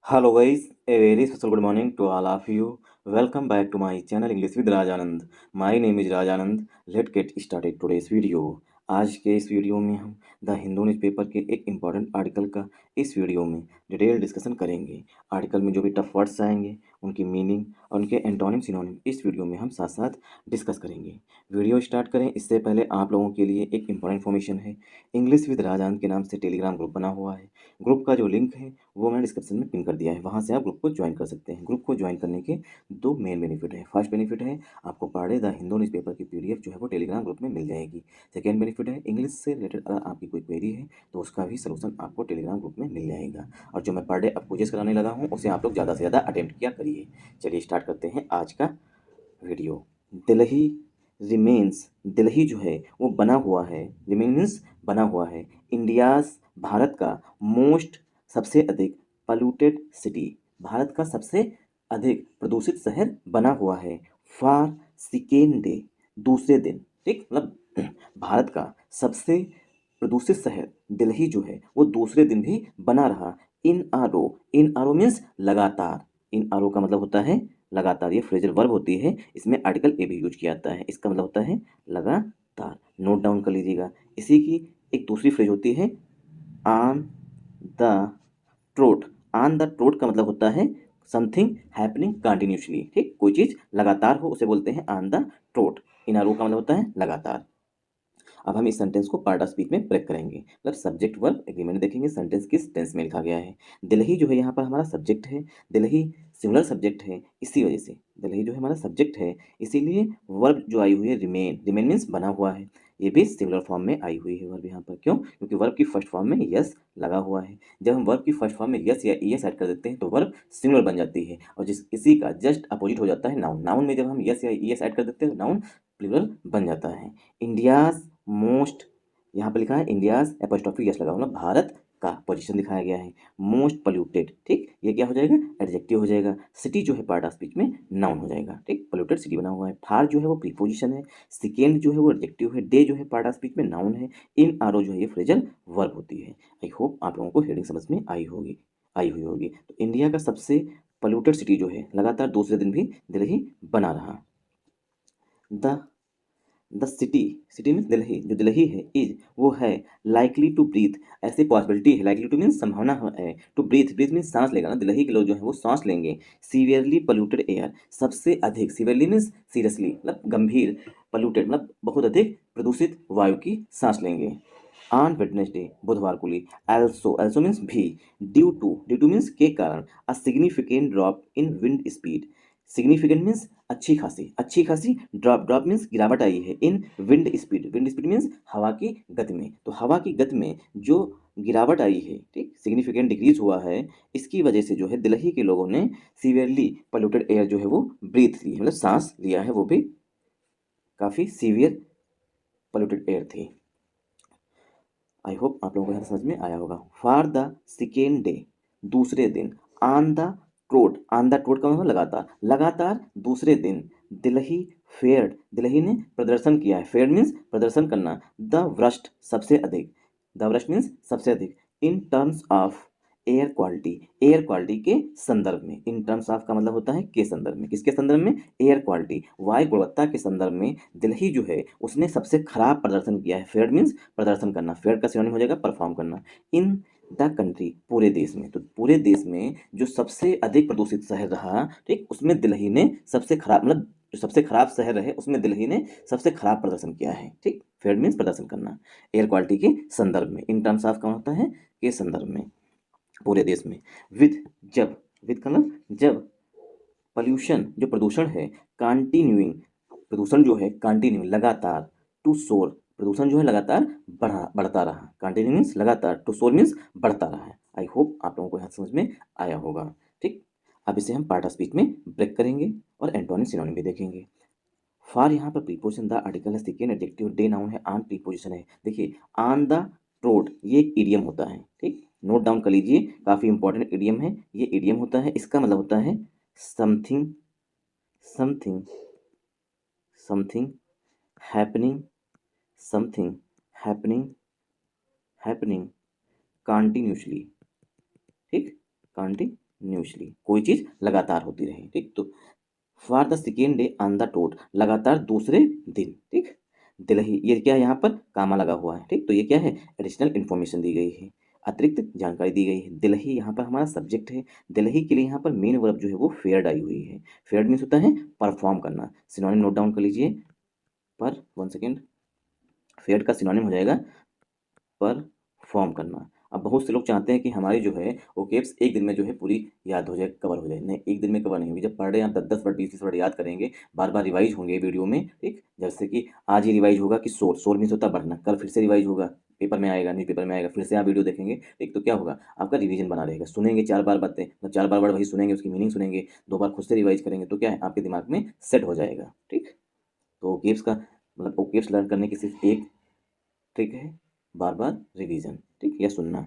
Hello guys, a very special good morning to all of you. Welcome back to my channel English with Rajanand. My name is Rajanand. Let's get started today's video. आज के इस video में हम the Hindu newspaper के एक important article का इस video में डिटेल डिस्कशन करेंगे। आर्टिकल में जो भी टफ वर्ड्स आएंगे उनकी मीनिंग और उनके एंटोनिम सिनोनिम इस वीडियो में हम साथ साथ डिस्कस करेंगे। वीडियो स्टार्ट करें इससे पहले आप लोगों के लिए एक इम्पॉर्टेंट इन्फॉर्मेशन है। इंग्लिश विद राजानंद के नाम से टेलीग्राम ग्रुप बना हुआ है। ग्रुप का जो लिंक है वो मैंने डिस्क्रिप्शन में पिन कर दिया है, वहाँ से आप ग्रुप को ज्वाइन कर सकते हैं। ग्रुप को ज्वाइन करने के दो मेन बेनिफिट है। फर्स्ट बेनिफिट है आपको per day the Hindu newspaper की पीडीएफ जो है वो टेलीग्राम ग्रुप में मिल जाएगी। सेकेंड बेनिफिट है इंग्लिश से रिलेटेड अगर आपकी कोई क्वेरी है तो उसका भी सलूशन आपको टेलीग्राम ग्रुप में मिल जाएगा। और जो मैं पर डे अब क्विज़ कराने लगा हूँ उसे आप लोग ज़्यादा से ज़्यादा अटेम्प्ट किया करिए। चलिए स्टार्ट करते हैं आज का वीडियो। दिल्ली रिमेन्स, दिल्ली जो है वो बना हुआ है, रिमेन्स बना हुआ है इंडियाज, भारत का मोस्ट सबसे अधिक पॉल्यूटेड सिटी, भारत का सबसे अधिक प्रदूषित शहर बना हुआ है। फॉर सेकेंड डे, दूसरे दिन, ठीक, मतलब भारत का सबसे प्रदूषित शहर दिल्ली जो है वो दूसरे दिन भी बना रहा। इन आरो मीन्स लगातार, इन आरो का मतलब होता है लगातार, ये फ्रेजल वर्ब होती है, इसमें आर्टिकल ए भी यूज किया जाता है, इसका मतलब होता है लगातार। नोट डाउन कर लीजिएगा। इसी की एक दूसरी फ्रेज होती है on the trout. On the trout का मतलब होता है समथिंग हैपनिंग कंटिन्यूसली, ठीक, कोई चीज़ लगातार हो उसे बोलते हैं ऑन द ट्रोट। इन आरो का मतलब होता है लगातार। अब हम इस सेंटेंस को पार्ट ऑफ स्पीच में ब्रेक करेंगे, मतलब सब्जेक्ट वर्ब एग्रीमेंट देखेंगे सेंटेंस किस टेंस में लिखा गया है। दिल्ली जो है यहाँ पर हमारा सब्जेक्ट है, दिल्ली सिंगुलर सब्जेक्ट है, इसी वजह से दिल्ली जो है हमारा सब्जेक्ट है, इसीलिए वर्ब जो आई हुई है रिमेन, रिमेन मीन्स बना हुआ है, ये भी सिंगुलर फॉर्म में आई हुई है वर्ब यहाँ पर। क्यों? क्योंकि वर्ब की फर्स्ट फॉर्म में यस लगा हुआ है। जब हम वर्ब की फर्स्ट फॉर्म में यस या ईएस ऐड कर देते हैं तो वर्ब सिंगुलर बन जाती है, और जिस इसी का जस्ट अपोजिट हो जाता है नाउन। नाउन में जब हम यस या ईएस ऐड कर देते हैं तो नाउन प्लूरल बन जाता है। इंडियाज मोस्ट, यहाँ पर लिखा है इंडियाज एपोस्ट्रोफी यस लगा हुआ, भारत का पोजीशन दिखाया गया है। मोस्ट पोल्यूटेड, ठीक, ये क्या हो जाएगा एडजेक्टिव हो जाएगा। सिटी जो है पार्ट ऑफ स्पीच में नाउन हो जाएगा, ठीक, पोल्यूटेड सिटी बना हुआ है। फार जो है वो प्रीपोजिशन है, सेकेंड जो है वो एडजेक्टिव है, डे जो है पार्ट ऑफ स्पीच में नाउन है, इन आरो जो है ये फ्रेजल वर्ब होती है। आई होप आप लोगों को हेडिंग समझ में आई हुई होगी। तो इंडिया का सबसे पोल्यूटेड सिटी जो है लगातार दूसरे दिन भी दिल्ली बना रहा। The the city, city means Delhi, जो दिल्ली है इज वो है लाइकली टू ब्रीथ, ऐसी पॉसिबिलिटी है, लाइकली टू मीन्स संभावना है, टू ब्रीथ, ब्रीथ मीन्स सांस लेगा ना, दिल्ली के लोग जो है वो सांस लेंगे। सीवियरली पोल्यूटेड एयर, सबसे अधिक, सीवियरली मीन्स सीरियसली मतलब गंभीर, पोल्यूटेड मतलब बहुत अधिक प्रदूषित वायु की सांस लेंगे। ऑन वेडनेसडे, बुधवार को ली। एल्सो, एल्सो मीन्स भी। ड्यू टू मीन्स के कारण। अ significant drop in wind speed, significant means अच्छी खासी, अच्छी खासी, ड्रॉप, ड्रॉप मीन्स गिरावट आई है, इन wind speed, wind speed means हवा की गति में, तो हवा की गति में जो गिरावट आई है, ठीक, सिग्निफिकेंट डिक्रीज हुआ है, इसकी वजह से जो है दिल्ली के लोगों ने सीवियरली पोल्यूटेड एयर जो है वो ब्रीथ ली है, मतलब सांस लिया है, वो भी काफ़ी सीवियर पोल्यूटेड एयर थी। आई होप आप लोगों को यहाँ समझ में आया होगा। फॉर द सेकेंड डे, दूसरे दिन। On the trout, on the trout का मतलब लगातार, लगातार दूसरे दिन। दिल्ली फेयर्ड, दिल्ली ने प्रदर्शन किया है, फेयर्ड मीन्स प्रदर्शन करना। द वर्स्ट, सबसे अधिक, द वर्स्ट मीन्स सबसे अधिक। In terms of air quality, air quality के संदर्भ में, इन टर्म्स ऑफ का मतलब होता है के संदर्भ में, किसके संदर्भ में, एयर क्वालिटी, वायु गुणवत्ता के संदर्भ में दिल्ली जो है उसने सबसे खराब प्रदर्शन किया है। फेयर्ड मीन्स प्रदर्शन करना, फेयर का सिनोनिम हो जाएगा परफॉर्म करना। इन द कंट्री, पूरे देश में, तो पूरे देश में जो सबसे अधिक प्रदूषित शहर रहा, ठीक, उसमें दिल्ली ने सबसे खराब, मतलब जो सबसे खराब शहर रहे उसमें दिल्ली ने सबसे खराब प्रदर्शन किया है, ठीक। फेयर मीन्स प्रदर्शन करना, एयर क्वालिटी के संदर्भ में। इन टर्म्स ऑफ का होता है के संदर्भ में, पूरे देश में। विद, जब, विद का मतलब जब, पॉल्यूशन जो प्रदूषण है, कंटिन्यूइंग, प्रदूषण जो है कंटिन्यू लगातार, टू सोर, प्रदूषण जो है लगातार बढ़ता रहा, कंटिन्यू मीन्स लगातार, टू सोर मीन्स बढ़ता रहा है। आई होप आप लोगों को यहाँ समझ में आया होगा, ठीक। अब इसे हम पार्ट ऑफ स्पीच में ब्रेक करेंगे और एंटोनिम सिनोनिम भी देखेंगे। फॉर यहाँ पर प्रीपोजिशन द आर्टिकल है, सेकेंड एडजेक्टिव, डे नाउन है, ऑन प्रीपोजिशन है। देखिए ऑन द ट्रोड ये एक इडियम होता है, ठीक, नोट डाउन कर लीजिए, काफ़ी इंपॉर्टेंट इडियम है, ये इडियम होता है, इसका मतलब होता है something, something, something happening, something happening, happening continuously, ठीक, कंटिन्यूसली, कंटिन्यूसली, कोई चीज़ लगातार होती रहे, ठीक। तो for the second day on the टोट, लगातार दूसरे दिन, ठीक। दिल्ही, ये क्या है, यहाँ पर कामा लगा हुआ है, ठीक। तो ये क्या है, एडिशनल इन्फॉर्मेशन दी गई है, अतिरिक्त जानकारी दी गई है। दिल्ही यहाँ पर हमारा सब्जेक्ट है। दिल्ही के लिए यहाँ पर मेन वर्ब जो है वो फेयर्ड आई हुई है। फेयर्ड मीन्स होता है परफॉर्म करना। सिनोनिम नोट डाउन कर लीजिए, पर 1 सेकेंड, फेयर्ड का सिनोनिम हो जाएगा परफॉर्म करना। अब बहुत से लोग चाहते हैं कि हमारी जो है वोकेब्स एक दिन में जो है पूरी याद हो जाए, कवर हो जाए। नहीं, एक दिन में कवर नहीं होगी। जब पर डे आप 10-10 वर्ड 20-20 वर्ड याद करेंगे, बार बार रिवाइज होंगे वीडियो में, ठीक। जैसे कि आज ही रिवाइज होगा कि शोर, शोर मीन्स होता है बढ़ना, कल फिर से रिवाइज होगा, पेपर में आएगा, न्यूज़पेपर में आएगा, फिर से आप वीडियो देखेंगे, ठीक। तो क्या होगा, आपका रिवीजन बना रहेगा। सुनेंगे 4 बार बातें, मतलब 4 बार वर्ड वही सुनेंगे, उसकी मीनिंग सुनेंगे, 2 बार खुद से रिवाइज करेंगे, तो क्या है, आपके दिमाग में सेट हो जाएगा, ठीक। तो वोकेब्स का मतलब वोकेब्स लर्न करने की सिर्फ एक ट्रिक है, बार बार रिवीजन, ठीक, या सुनना।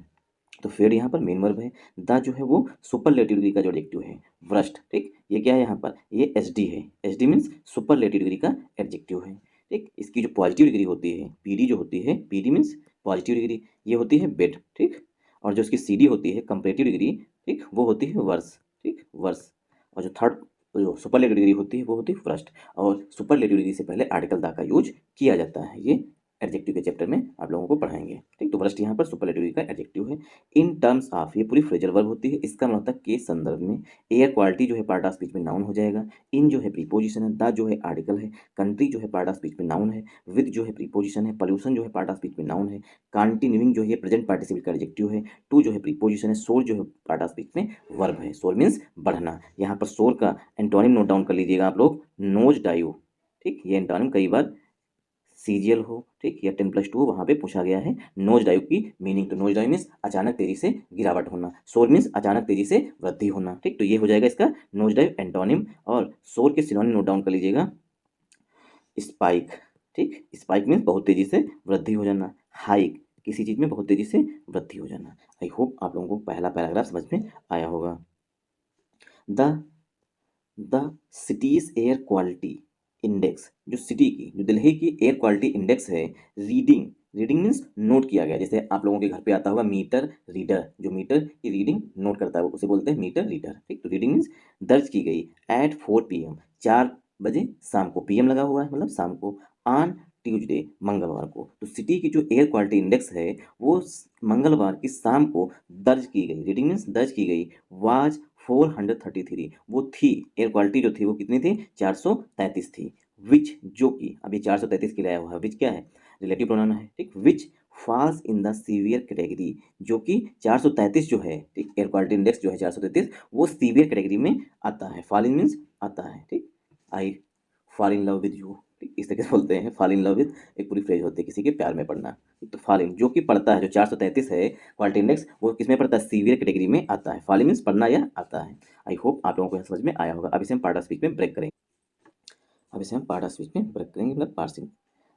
तो फेड यहाँ पर मेन वर्ब है। द जो है वो सुपरलेटिव डिग्री का जो एडजेक्टिव है, व्रस्ट, ठीक। ये क्या है यहाँ पर, ये एच डी है। H D means superlative degree का एडजेक्टिव है, ठीक। इसकी जो पॉजिटिव डिग्री होती है, पी डी जो होती है, P D means positive degree, ये होती है बेड, ठीक। और जो इसकी सी डी होती है, कंपरेटिव डिग्री, ठीक, वो होती है वर्स, ठीक, वर्स। और जो थर्ड, जो सुपरलेटिव डिग्री होती है वो होती है व्रस्ट। और सुपरलेटिव डिग्री से पहले आर्टिकल द का यूज किया जाता है। ये एडजेक्टिव के चैप्टर में आप लोगों को पढ़ाएंगे, ठीक। तो व्रस्ट यहाँ पर सुपरलेटिव का एडजेक्टिव है। इन टर्म्स ऑफ, ये पूरी फ्रेजल वर्ब होती है। इसका मतलब होता है के संदर्भ में। एयर क्वालिटी जो है पार्ट ऑफ स्पीच में नाउन हो जाएगा। इन जो है प्रीपोजिशन है, द जो है आर्टिकल है, कंट्री जो है पार्ट ऑफ स्पीच में नाउन है, विद जो है प्रीपोजिशन है, पॉल्यूशन जो है पार्ट ऑफ स्पीच में नाउन है, कंटिन्यूइंग जो है प्रेजेंट पार्टिसिपल का एडजेक्टिव है, टू जो है प्रीपोजिशन है, सोर जो है पार्ट ऑफ स्पीच में वर्ब है। सोर मीन्स बढ़ना। यहाँ पर सोर का एंटोनिम नोट डाउन कर लीजिएगा आप लोग, नोज डाइव, ठीक। ये एंटोनिम कई बार सीजीएल हो, ठीक, या 10+2 हो, वहाँ पे पूछा गया है। नोज डाइव की मीनिंग, तो नोज डाइव मीन्स अचानक तेजी से गिरावट होना, सोर मीन्स अचानक तेजी से वृद्धि होना, ठीक। तो ये हो जाएगा इसका नोज डाइव एंटोनिम। और सोर के सिनोनिम नोट डाउन कर लीजिएगा, स्पाइक, ठीक। स्पाइक मीन्स बहुत तेजी से वृद्धि हो जाना, हाइक किसी चीज में बहुत तेजी से वृद्धि हो जाना। आई होप आप लोगों को पहला पैराग्राफ समझ में आया होगा। The the cities air quality index, जो सिटी की, जो दिल्ली की एयर क्वालिटी इंडेक्स है, रीडिंग, रीडिंग मीन्स नोट किया गया। जैसे आप लोगों के घर पे आता होगा मीटर रीडर, जो मीटर की रीडिंग नोट करता है उसे बोलते हैं मीटर रीडर, ठीक। तो रीडिंग मीन्स दर्ज की गई एट 4 PM, 4 बजे शाम को, पीएम लगा हुआ है मतलब शाम को, ऑन ट्यूजडे, मंगलवार को। तो सिटी की जो एयर क्वालिटी इंडेक्स है वो मंगलवार की शाम को दर्ज की गई, रीडिंग मीन्स दर्ज की गई, वाज 433, वो थी, एयर क्वालिटी जो थी वो कितनी थी, 433 थी। विच, जो कि, अब ये 433 के लिए आया हुआ है, विच क्या है, रिलेटिव प्रोनाउन है, ठीक। Which falls in the severe category, जो कि 433 जो है, ठीक, एयर क्वालिटी इंडेक्स जो है 433, वो सीवियर कैटेगरी में आता है। फॉल इन मीन्स आता है, ठीक। I fall in love with you, ठीक, इस तरीके से बोलते हैं। फॉल इन लव विद एक पूरी फ्रेज होती है, किसी के प्यार में पड़ना। तो फॉल इन जो कि पड़ता है, जो 433 है क्वालिटी इंडेक्स, वो किसमें पड़ता है, सीवियर कैटेगरी में आता है। फॉल इन मीन्स पढ़ना या आता है। आई होप आप लोगों को समझ में आया होगा। अब इसे हम पार्ट ऑफ स्पीच में ब्रेक करेंगे। अब इसे हम पार्ट ऑफ स्पीच में ब्रेक करेंगे, मतलब पार्सिंग।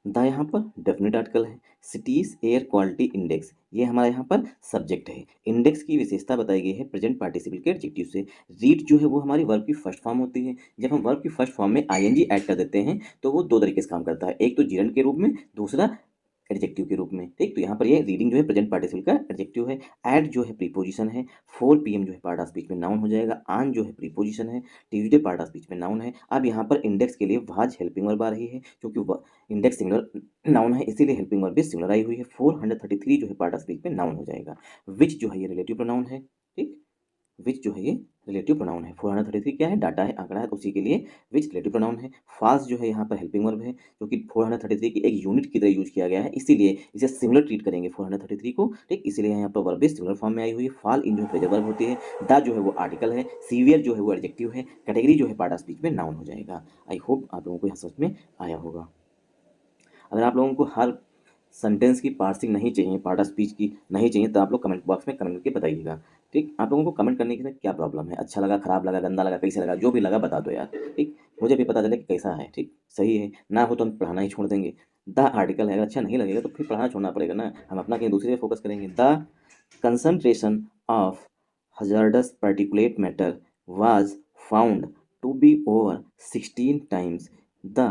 द यहाँ पर डेफिनेट आर्टिकल है। सिटीज एयर क्वालिटी इंडेक्स, ये हमारा यहाँ पर सब्जेक्ट है। इंडेक्स की विशेषता बताई गई है प्रेजेंट पार्टिसिपल के एडजेक्टिव से। रीड जो है वो हमारी वर्ब की फर्स्ट फॉर्म होती है। जब हम वर्ब की फर्स्ट फॉर्म में आईएनजी ऐड कर देते हैं तो वो दो तरीके से काम करता है, एक तो जिरंड के रूप में, दूसरा एडजेक्टिव के रूप में, ठीक। तो यहाँ पर ये रीडिंग जो है प्रेजेंट पार्टिसिपल का एडजेक्टिव है। एट जो है प्रीपोजिशन है, 4 PM जो है पार्ट ऑफ स्पीच में नाउन हो जाएगा, ऑन जो है प्रीपोजिशन है, ट्यूजडे पार्ट ऑफ स्पीच में नाउन है। अब यहाँ पर इंडेक्स के लिए वाज हेल्पिंग वर्ब आ रही है, क्योंकि इंडेक्स सिंगुलर नाउन है इसीलिए हेल्पिंग वर्ब भी सिंगुलर आई हुई है। 433 जो है पार्ट ऑफ स्पीच में नाउन हो जाएगा। विच जो है ये रिलेटिव प्रोनाउन है, ठीक। विच जो है ये रिलेटिव प्रोनाउन है। 433 क्या है, डाटा है, आंकड़ा है, तो उसी के लिए विच रिलेटिव प्रोनाउन है। फास्ट जो है यहाँ पर हेल्पिंग वर्ब है, क्योंकि 433 की एक यूनिट की तरह यूज किया गया है, इसीलिए इसे सिमिलर ट्रीट करेंगे 433 को, ठीक। इसीलिए यहाँ पर वर्ब भी सिमिलर फॉर्म में आई हुई है। फॉल इन जो है फ्रेजल वर्ब होती है, द जो है वो आर्टिकल है, सीवियर जो है वो एडजेक्टिव है, कैटेगरी जो है पार्ट ऑफ स्पीच में नाउन हो जाएगा। आई होप आप लोगों को यहाँ समझ में आया होगा। अगर आप लोगों को हर सेंटेंस की पार्सिंग नहीं चाहिए, पार्ट ऑफ स्पीच की नहीं चाहिए, तो आप लोग कमेंट बॉक्स में कमेंट करके बताइएगा, ठीक। आप लोगों को कमेंट करने की क्या प्रॉब्लम है, अच्छा लगा, खराब लगा, गंदा लगा, कैसे लगा, जो भी लगा बता दो यार, ठीक। मुझे भी पता चले कि कैसा है, ठीक, सही है ना, हो तो हम पढ़ाना ही छोड़ देंगे। द आर्टिकल है, अगर अच्छा नहीं लगेगा तो फिर पढ़ाना छोड़ना पड़ेगा ना, हम अपना कहीं दूसरे पे फोकस करेंगे। The concentration of hazardous particulate matter was found to be over 16 times the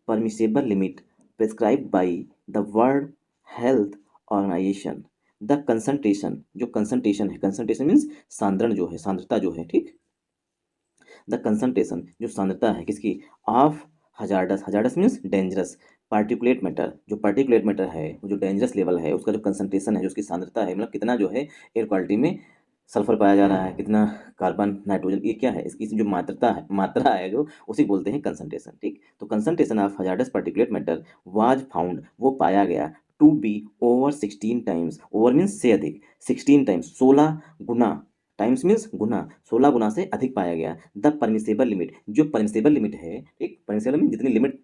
permissible limit prescribed by the World Health Organization. The concentration, जो कंसंट्रेशन है, कंसंट्रेशन मीन्स सांद्रण जो है, सांद्रता जो है, ठीक। द कंसंट्रेशन, जो सांद्रता है किसकी, of hazardous, hazardous means dangerous, particulate matter, जो पार्टिकुलेट मैटर है वो जो डेंजरस लेवल है उसका जो कंसंट्रेशन है, जो उसकी सांद्रता है, मतलब कितना जो है एयर क्वालिटी में सल्फर पाया जा रहा है, कितना कार्बन, नाइट्रोजन, ये क्या है, इसकी जो मात्रा है जो उसी बोलते हैं कंसंट्रेशन, ठीक। तो concentration of hazardous particulate matter was found, वो पाया गया, to be over 16 times, over means से अधिक, 16 टाइम्स 16 गुना, टाइम्स मीन्स गुना, 16 गुना से अधिक पाया गया, द परमिसेबल लिमिट, जो परमिसेबल लिमिट है, ठीक, परमिसेबल मीन जितनी लिमिट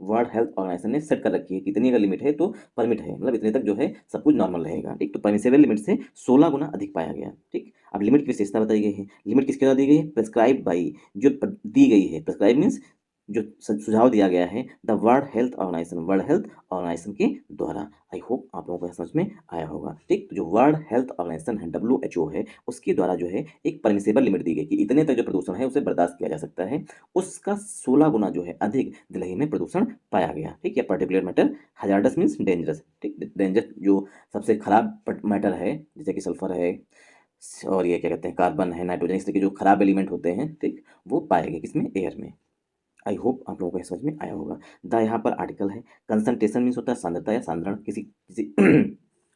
वर्ल्ड हेल्थ ऑर्गेनाइजेशन ने सेट कर रखी है, कितनी का लिमिट है, तो परमिट है, मतलब इतने तक जो है सब कुछ नॉर्मल रहेगा, ठीक। तो परमिसेबल लिमिट से 16 गुना अधिक पाया गया, ठीक। अब लिमिट की विशेषता बताई गई है, लिमिट किसके द्वारा दी गई है, प्रेस्क्राइब बाई, जो दी गई है, प्रेस्क्राइब मीन्स जो सुझाव दिया गया है, the World Health Organization, World Health Organization के द्वारा। आई होप आप लोगों को यह समझ में आया होगा, ठीक। तो जो वर्ल्ड हेल्थ ऑर्गेनाइजेशन है, WHO है, उसके द्वारा जो है एक परमिसेबल लिमिट दी गई कि इतने तक जो प्रदूषण है उसे बर्दाश्त किया जा सकता है, उसका 16 गुना जो है अधिक दिल्ली में प्रदूषण पाया गया, ठीक है। Particular matter hazardous means dangerous, ठीक, डेंजर जो सबसे खराब मैटर है, जैसे कि सल्फर है और ये क्या कहते हैं कार्बन है, नाइट्रोजन, इस तरह के जो खराब एलिमेंट होते हैं, ठीक, वो पाए गए किसमें, एयर में। आई होप आप लोगों को यह समझ में आया होगा। द यहाँ पर आर्टिकल है, कंसंट्रेशन मीन्स होता है सांद्रता या सांद्रण, किसी किसी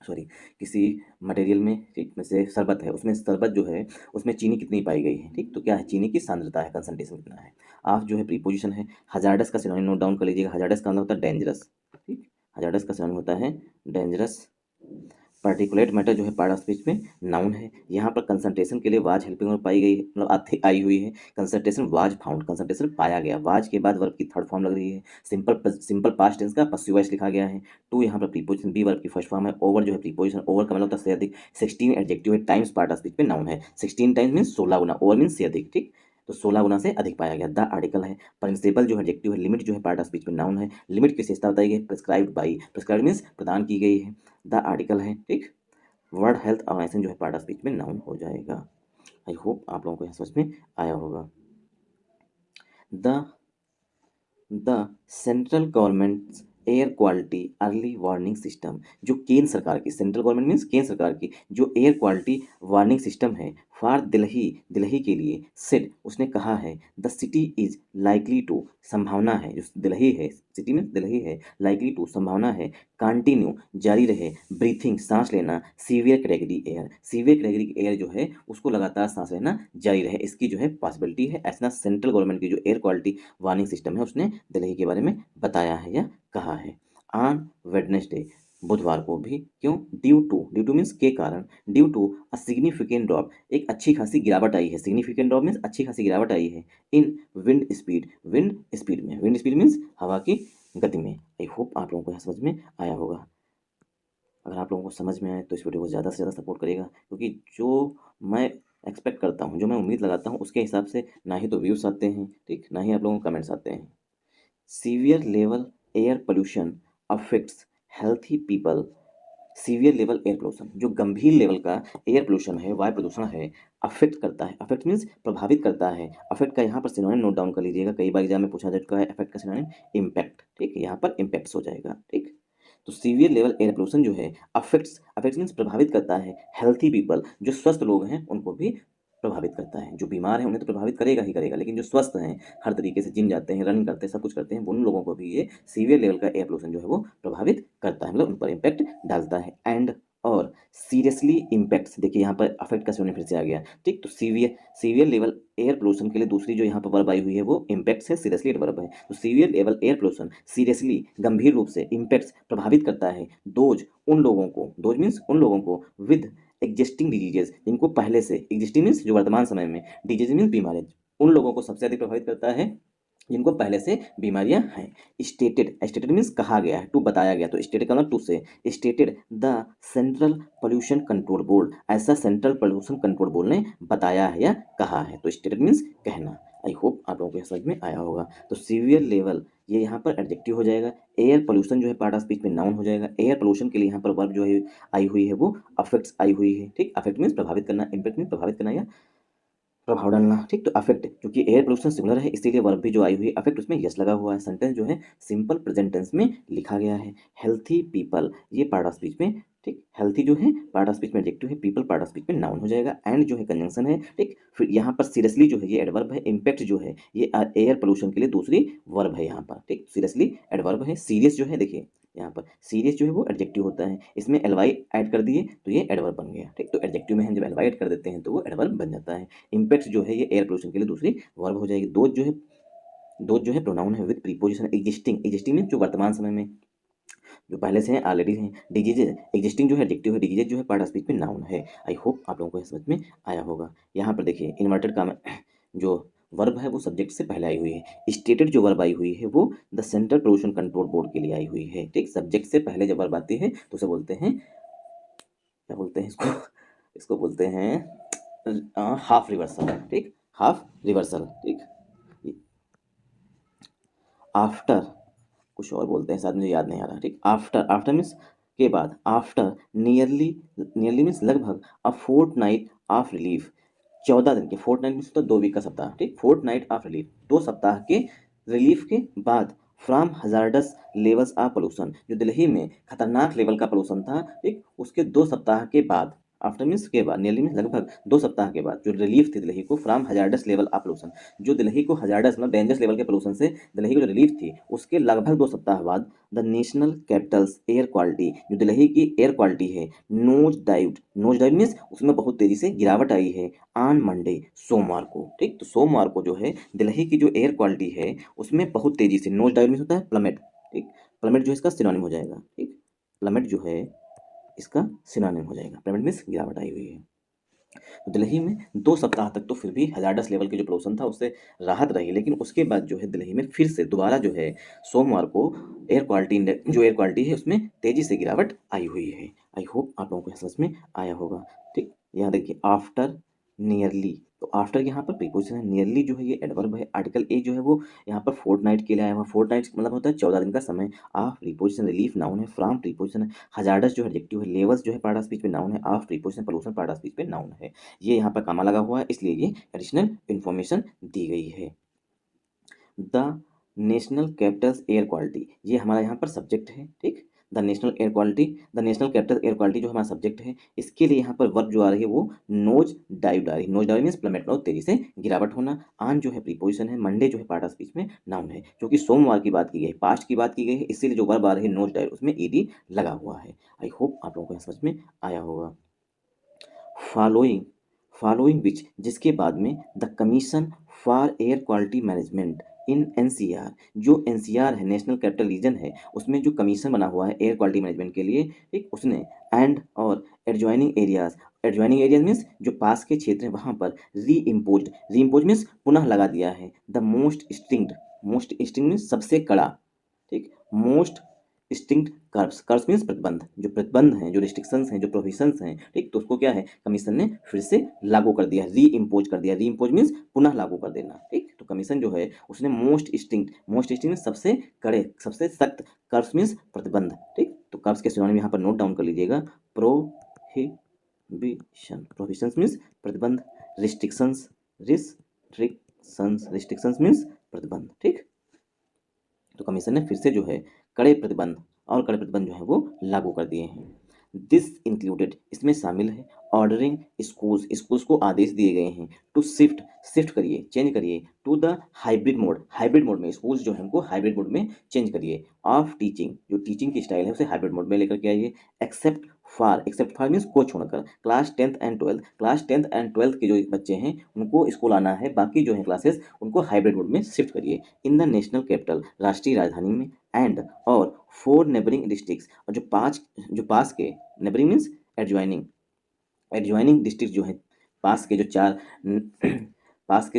सॉरी किसी मटेरियल में, ठीक, में से शरबत है, उसमें शरबत जो है उसमें चीनी कितनी पाई गई है, ठीक। तो क्या है, चीनी की सांद्रता है, कंसंट्रेशन कितना है। आप जो है प्रीपोजिशन है, हजार्डस का सिनोनिम नोट डाउन कर लीजिएगा, हजार्डस का मतलब होता है डेंजरस, ठीक, हजार्डस का सिनोनिम होता है डेंजरस। पार्टिकुलेट मैटर जो है पार्ट ऑफ स्पीच में नाउन है, यहाँ पर कंसंट्रेशन के लिए वाज हेल्पिंग और पाई गई है, मतलब आई हुई है, कंसंट्रेशन वाज फाउंड, कंसंट्रेशन पाया गया, वाज के बाद वर्ब की थर्ड फॉर्म लग रही है, सिंपल पास्ट टेंस का पसिव वॉइस लिखा गया है, टू यहाँ पर प्रीपोजिशन, बी वर्ब की फर्स्ट फॉर्म है, ओवर जो है प्रीपोजिशन, ओवर का मतलब होता है से अधिक, 16 एडजेक्टिव है, टाइम्स पार्ट ऑफ स्पीच में नाउन है, 16 टाइम्स मीन्स 16 गुना, ओवर मीन्स से अधिक, ठीक। तो 16 गुना से अधिक पाया गया। द आर्टिकल है, प्रिंसिपल जो है एडजेक्टिव है, लिमिट जो है पार्ट ऑफ स्पीच में नाउन है, लिमिट की विशेषता बताई गई, प्रिस्क्राइब्ड बाई, प्रिस्क्राइब्ड मीन्स प्रदान की गई है, द आर्टिकल है, ठीक। वर्ल्ड हेल्थ ऑर्गेनाइजेशन जो है पार्ट ऑफ स्पीच में नाउन हो जाएगा। आई होप आप लोगों को यह समझ में आया होगा। The the central government air quality early warning system, जो केंद्र सरकार की, सेंट्रल गवर्नमेंट मीन्स केंद्र सरकार की जो एयर क्वालिटी वार्निंग सिस्टम है फॉर दिल्ली, दिल्ली के लिए, सेड उसने कहा है, the city is likely to, संभावना है, जो दिल्ली है, सिटी में दिल्ली है, लाइकली टू संभावना है, कंटिन्यू जारी रहे, ब्रीथिंग सांस लेना, severe category air, severe category air जो है उसको लगातार सांस लेना जारी रहे, इसकी जो है पॉसिबिलिटी है, ऐसा सेंट्रल गवर्नमेंट की जो एयर क्वालिटी वार्निंग सिस्टम है उसने दिल्ली के बारे में बताया है या कहा है। ऑन वेडनेसडे, बुधवार को भी, क्यों, ड्यू टू मीन्स के कारण, due to a significant drop, एक अच्छी खासी गिरावट आई है, सिग्निफिकेंट ड्रॉप मीन्स अच्छी खासी गिरावट आई है, इन विंड स्पीड, विंड स्पीड में, विंड स्पीड मीन्स हवा की गति में। आई होप आप लोगों को यह समझ में आया होगा। अगर आप लोगों को समझ में आए तो इस वीडियो को ज़्यादा से ज़्यादा सपोर्ट करिएगा, क्योंकि जो मैं एक्सपेक्ट करता हूँ, जो मैं उम्मीद लगाता हूँ उसके हिसाब से ना ही तो व्यूज़ आते हैं, ठीक, ना ही आप लोगों को कमेंट्स आते हैं। Severe level air pollution affects healthy people, severe level air pollution, जो गंभीर लेवल का एयर पोल्यूशन है, वायु प्रदूषण है, अफेक्ट करता है, अफेक्ट मीन्स प्रभावित करता है, अफेक्ट का यहाँ पर सिनोनिम नोट डाउन कर लीजिएगा, कई बार एग्जाम में पूछा जा चुका है, अफेक्ट का सिनोनिम इम्पैक्ट, ठीक, यहाँ पर इम्पैक्ट्स हो जाएगा, ठीक। तो सीवियर लेवल एयर पोल्यूशन जो है अफेक्ट्स मीन्स प्रभावित करता है, हेल्थी पीपल जो स्वस्थ लोग हैं उनको भी प्रभावित करता है, जो बीमार हैं उन्हें तो प्रभावित करेगा ही करेगा, लेकिन जो स्वस्थ हैं, हर तरीके से जिम जाते हैं, रनिंग करते हैं, सब कुछ करते हैं, उन लोगों को भी ये सीवियर लेवल का एयर पोल्यूशन जो है वो प्रभावित करता है, मतलब उन पर इम्पैक्ट डालता है। एंड और सीरियसली इम्पैक्ट्स, देखिए यहाँ पर अफेक्ट का सिनोनिम फिर से आ गया, ठीक। तो सीवियर लेवल एयर पोल्यूशन के लिए दूसरी जो यहाँ पर वर्ब आई हुई है वो इम्पैक्ट्स है, सीरियसली वर्ब है, तो severe level air pollution seriously गंभीर रूप से, इम्पैक्ट्स प्रभावित करता है, दोज उन लोगों को, दोज मीन्स उन लोगों को, विद एग्जिस्टिंग डिजीजेज जिनको पहले से, एग्जिस्टिंग मीन्स जो वर्तमान समय में, डिजीज मीन्स बीमारी, उन लोगों को सबसे अधिक प्रभावित करता है जिनको पहले से बीमारियां हैं। स्टेटेड मीन्स कहा गया है, टू बताया गया, तो स्टेटेड का मतलब टू से, stated the central pollution control board, ऐसा सेंट्रल पोल्यूशन कंट्रोल बोर्ड ने बताया है या कहा है, तो स्टेटेड मीन्स कहना। आई होप आप लोगों को समझ में आया होगा। तो सीवियर लेवल ये यहाँ पर एडजेक्टिव हो जाएगा, एयर पोल्यूशन जो है पार्ट ऑफ स्पीच में नाउन हो जाएगा, एयर पोल्यूशन के लिए यहाँ पर वर्ब जो है आई हुई है वो अफेक्ट्स आई हुई है, ठीक, अफेक्ट मीन्स प्रभावित करना, इम्पैक्ट मीन्स प्रभावित करना या प्रभाव डालना, ठीक। तो अफेक्ट, क्योंकि एयर पोल्यूशन सिंगुलर है इसीलिए वर्ब भी जो आई हुई है अफेक्ट उसमें यस लगा हुआ है, सेंटेंस जो है सिंपल प्रेजेंट टेंस में लिखा गया है। हेल्थी पीपल ये पार्ट ऑफ स्पीच में, ठीक। हेल्थी जो है पार्ट ऑफ स्पीच में एडजेक्टिव है, पीपल पार्ट ऑफ स्पीच में नाउन हो जाएगा, एंड जो है कंजंक्शन है। ठीक। फिर यहाँ पर सीरियसली जो है ये एडवर्ब है, इम्पैक्ट जो है ये एयर पोल्यूशन के लिए दूसरी वर्ब है यहाँ पर। ठीक। सीरियसली एडवर्ब है, सीरियस जो है देखिए यहाँ पर सीरियस जो है वो एडजेक्टिव होता है, इसमें एलवाई ऐड कर दिए तो ये एडवर्ब बन गया। ठीक। तो एडजेक्टिव में हम जब एलवाई ऐड कर देते हैं तो वो एडवर्ब बन जाता है। इम्पैक्ट जो है ये एयर पोल्यूशन के लिए दूसरी वर्ब हो जाएगी। दोज जो है प्रोनाउन है with preposition existing. Existing mean जो वर्तमान समय में जो पहले से हैं, ऑलरेडी हैं। डिजीजेज एग्जिस्टिंग जो है एडजेक्टिव है, डिजीजेज जो है पार्ट ऑफ स्पीच में नाउन है। आई होप आप लोगों को समझ में आया होगा। यहाँ पर देखिए इन्वर्टेड का जो वर्ब है वो सब्जेक्ट से पहले आई हुई है। स्टेटेड जो वर्ब आई हुई है वो the central pollution control board के लिए आई हुई है। ठीक। सब्जेक्ट से पहले जब वर्ब आती है तो उसे बोलते हैं, क्या बोलते हैं इसको, इसको बोलते हैं हाफ रिवर्सल। ठीक। Half reversal. ठीक। आफ्टर कुछ और बोलते हैं, शायद मुझे याद नहीं आ रहा। ठीक। आफ्टर, आफ्टर मीन्स के बाद, आफ्टर नियरली, नियरली मीन्स लगभग, अ फोर्ट नाइट ऑफ रिलीफ, 14 दिन के, फोर्ट नाइट मीन्स तो 2 वीक का सप्ताह। ठीक। फोर्ट नाइट ऑफ रिलीफ, 2 सप्ताह के रिलीफ के बाद, from hazardous levels of pollution, जो दिल्ली में खतरनाक लेवल का पोल्यूशन था। ठीक। उसके 2 सप्ताह के बाद, आफ्टर मीन्स के बाद, नियरली मीन्स लगभग 2 सप्ताह के बाद जो रिलीफ थी दिल्ली को from hazardous level of pollution, जो दिल्ली को हजार्डस मतलब डेंजरस लेवल के पोल्यूशन से दिल्ली की जो रिलीफ थी उसके लगभग 2 सप्ताह बाद, the national capital's air quality, जो दिल्ली की एयर क्वालिटी है, nose dived, nose dive means उसमें बहुत तेजी से गिरावट आई है, ऑन मंडे, सोमवार को। ठीक। तो सोमवार को जो है दिल्ली की जो एयर क्वालिटी है उसमें बहुत तेजी से, नोज डाइव मीन्स होता है प्लमेट। ठीक। प्लमेट जो है इसका सिनोनिम हो जाएगा। ठीक। प्लमेट जो है इसका सिनोनिम हो जाएगा, प्लमेट मीन्स गिरावट आई हुई है। तो दिल्ली में 2 सप्ताह तक तो फिर भी हजार्डस लेवल के जो पोल्यूशन था उससे राहत रही, लेकिन उसके बाद जो है दिल्ली में फिर से दोबारा जो है सोमवार को एयर क्वालिटी इंडेक्स, जो एयर क्वालिटी है उसमें तेजी से गिरावट आई हुई है। आई होप आप लोगों को समझ में आया होगा। ठीक। यहाँ देखिए आफ्टर नियरली, तो आफ्टर यहाँ पर प्रीपोजिशन है, नियरली जो है ये एडवर्ब है, आर्टिकल ए जो है वो यहाँ पर फोर्टनाइट के लिए आया हुआ। फोर्टनाइट मतलब होता है 14 दिन का समय। ऑफ प्रीपोजिशन, रिलीफ नाउन है, फ्रॉम प्रीपोजिशन है, हजार्डस जो एडजेक्टिव है, लेवल्स जो है पार्ट ऑफ स्पीच में नाउन है, of preposition pollution part of speech में नाउन है। ये यहाँ पर कामा लगा हुआ है इसलिए ये एडिशनल इन्फॉर्मेशन दी गई है। The national capital's air quality, ये हमारा यहाँ पर सब्जेक्ट है। ठीक। The national air quality, the national capital air quality जो हमारा सब्जेक्ट है, इसके लिए यहाँ पर वर्ब जो आ रही है वो नोज डाइव आ रही है। नोज डाइव मीन्स प्लमेट मतलब तेजी से गिरावट होना, आन जो है प्रीपोजिशन है, मंडे जो है पार्ट ऑफ स्पीच में नाउन है, क्योंकि सोमवार की बात की गई है, पास्ट की बात की गई है, इसीलिए जो वर्ब आ रही है नोज डाइव उसमें ईडी लगा हुआ है। आई होप आप लोगों को समझ में आया होगा। फॉलोइंग, फॉलोइंग विच, जिसके बाद में, the commission for air quality management in NCR, जो एनसीआर है नेशनल कैपिटल रीजन है उसमें जो कमीशन बना हुआ है एयर क्वालिटी मैनेजमेंट के लिए, ठीक, उसने एंड और adjoining areas, adjoining areas means जो पास के क्षेत्र हैं वहाँ पर री इम्पोज मीन्स पुनः लगा दिया है, द मोस्ट स्ट्रिंग मीन्स सबसे कड़ा। ठीक। Most strict curves, curves means प्रतिबंध, जो प्रतिबंध हैं, जो रिस्ट्रिक्शंस हैं, जो प्रोविजंस हैं। ठीक। तो उसको क्या है कमीशन ने फिर से लागू कर दिया, री इम्पोज कर दिया। री इम्पोज मीन्स पुनः लागू कर देना। ठीक। तो कमीशन जो है उसने मोस्ट स्ट्रिक्ट सबसे कड़े, सबसे सख्त, कर्व्स मीन्स प्रतिबंध। ठीक। तो कर्व्स के सिनोनिम यहाँ पर नोट डाउन कर लीजिएगा, प्रोहिबिशंस मीन्स प्रतिबंध, रिस्ट्रिक्शंस मीन्स प्रतिबंध। ठीक। तो कमीशन ने फिर से जो है कड़े प्रतिबंध जो है वो लागू कर दिए हैं। दिस इंक्लूडेड, इसमें शामिल है, ऑर्डरिंग स्कूल्स को आदेश दिए गए हैं टू शिफ्ट करिए, चेंज करिए, टू द हाइब्रिड मोड में, स्कूल्स जो है उनको हाइब्रिड मोड में चेंज करिए, ऑफ टीचिंग, जो टीचिंग की स्टाइल है उसे हाइब्रिड मोड में लेकर के आइए, एक्सेप्ट फॉर मीन्स को छोड़कर, क्लास 10th एंड 12th के जो बच्चे हैं उनको स्कूल आना है, बाकी जो है क्लासेस उनको हाइब्रिड मोड में शिफ्ट करिए। इन द नेशनल कैपिटल, राष्ट्रीय राजधानी में, एंड और 4 नेबरिंग डिस्ट्रिक्ट्स, और जो पास के, नेबरिंग मीन्स एडजॉइनिंग डिस्ट्रिक्ट जो है, पास के जो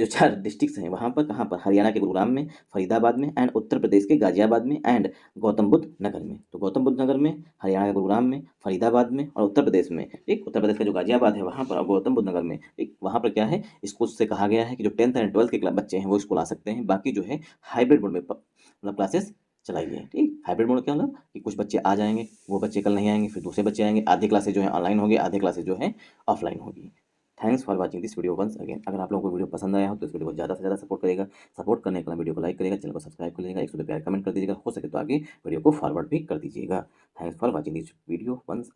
4 डिस्ट्रिक्ट्स हैं वहाँ पर, कहाँ पर, हरियाणा के गुरुग्राम में, फरीदाबाद में, एंड उत्तर प्रदेश के गाजियाबाद में, एंड गौतम बुद्ध नगर में। तो गौतम बुद्ध नगर में, हरियाणा के गुरुग्राम में, फरीदाबाद में, और उत्तर प्रदेश में, एक उत्तर प्रदेश का जो गाजियाबाद है वहाँ पर, और गौतम बुद्ध नगर में, एक वहाँ पर क्या है, स्कूल से कहा गया है कि जो 10th एंड 12th के बच्चे हैं वो स्कूल आ सकते हैं, बाकी जो है हाइब्रिड मोड में मतलब क्लासेस चलाइए। ठीक। हाइब्रिड मोड क्या मतलब कि कुछ बच्चे आ जाएंगे, वो बच्चे कल नहीं आएंगे, फिर दूसरे बच्चे आएंगे, आधी क्लासेज जो है ऑनलाइन होगी, आधी क्लासेज जो है ऑफलाइन होगी। Thanks for watching this video once again. अगर आप लोगों को वीडियो पसंद आया हो तो इस वीडियो को ज़्यादा से ज़्यादा सपोर्ट करेगा, सपोर्ट करने के लिए वीडियो को लाइक करेगा, चैनल को सब्सक्राइब कर लीजिएगा, 100 प्यार कमेंट कर दीजिएगा, हो सके तो आगे वीडियो को फॉरवर्ड भी कर दीजिएगा। Thanks for watching this video once.